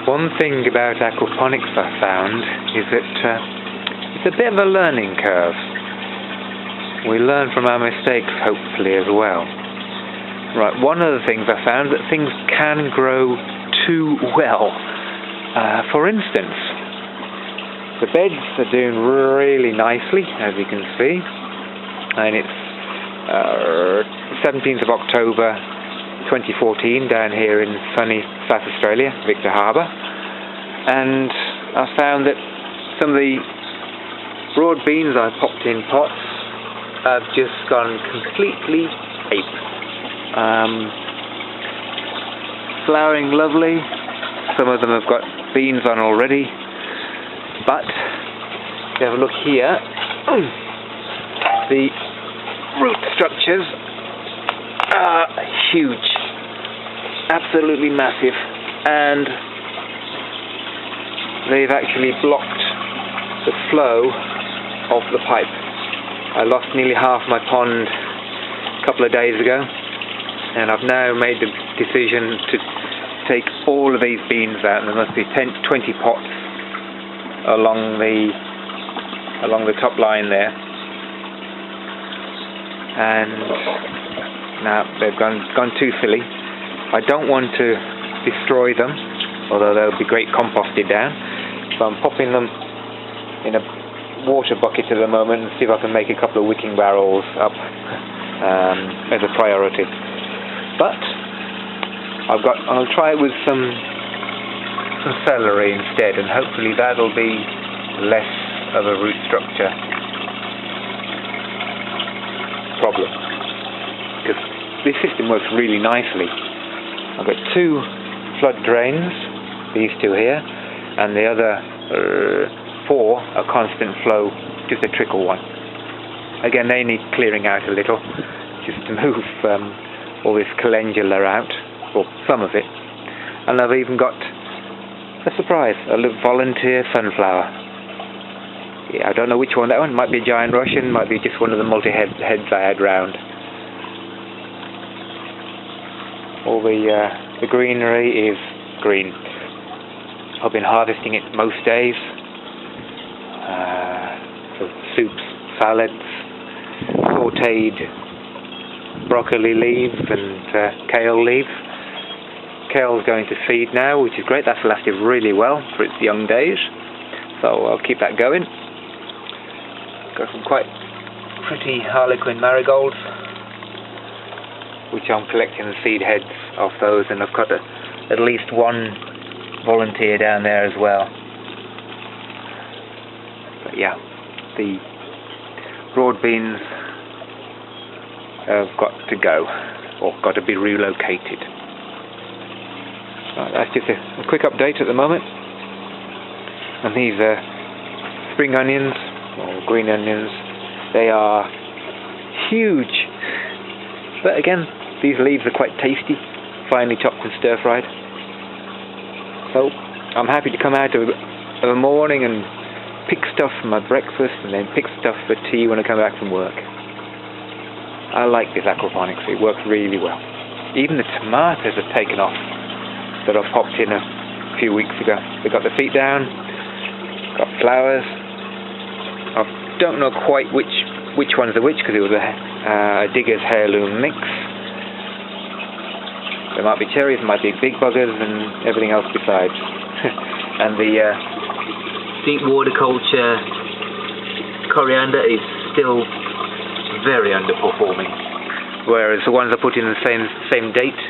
One thing about aquaponics I found is that it's a bit of a learning curve. We learn from our mistakes, hopefully, as well. Right, one of the things I found that things can grow too well. For instance, the beds are doing really nicely, as you can see, and it's 17th of October 2014 down here in sunny South Australia, Victor Harbour, and I found that some of the broad beans I popped in pots have just gone completely ape. Flowering lovely. Some of them have got beans on already, but if you have a look here, the root structures are huge, absolutely massive, and they've actually blocked the flow of the pipe. I lost nearly half my pond a couple of days ago, and I've now made the decision to take all of these beans out. There must be 20 pots along the top line there, and now they've gone too silly. I don't want to destroy them, although they'll be great composted down, so I'm popping them in a water bucket at the moment and see if I can make a couple of wicking barrels up as a priority. But I'll try it with some celery instead, and hopefully that'll be less of a root structure problem, because this system works really nicely. I've got 2 flood drains, these 2 here, and the other 4 are constant flow, just a trickle one. Again, they need clearing out a little, just to move all this calendula out, or some of it. And I've even got a surprise, a little volunteer sunflower. Yeah, I don't know which one that one. Might be a giant Russian, might be just one of the multi-heads I had round. All the greenery is green. I've been harvesting it most days. So soups, salads, sauteed broccoli leaves and kale leaves. Kale's going to seed now, which is great. That's lasted really well for its young days, so I'll keep that going. Got some quite pretty harlequin marigolds, which I'm collecting the seed heads off those, and I've got at least one volunteer down there as well. But yeah, the broad beans have got to go, or got to be relocated. Right, that's just a quick update at the moment. And these are spring onions, or green onions. They are huge, but again, these leaves are quite tasty, finely chopped and stir-fried. So I'm happy to come out of a morning and pick stuff for my breakfast, and then pick stuff for tea when I come back from work. I like this aquaponics. It works really well. Even the tomatoes have taken off that I've popped in a few weeks ago. They got the feet down, got flowers. I don't know quite which ones are which, because it was a digger's heirloom mix. There might be cherries, there might be big buggers, and everything else besides. And the deep water culture coriander is still very underperforming, whereas the ones I put in the same date,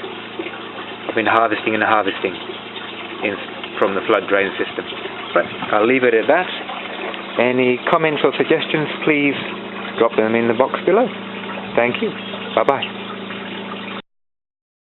I've been harvesting from the flood drain system. But I'll leave it at that. Any comments or suggestions, please drop them in the box below. Thank you. Bye-bye.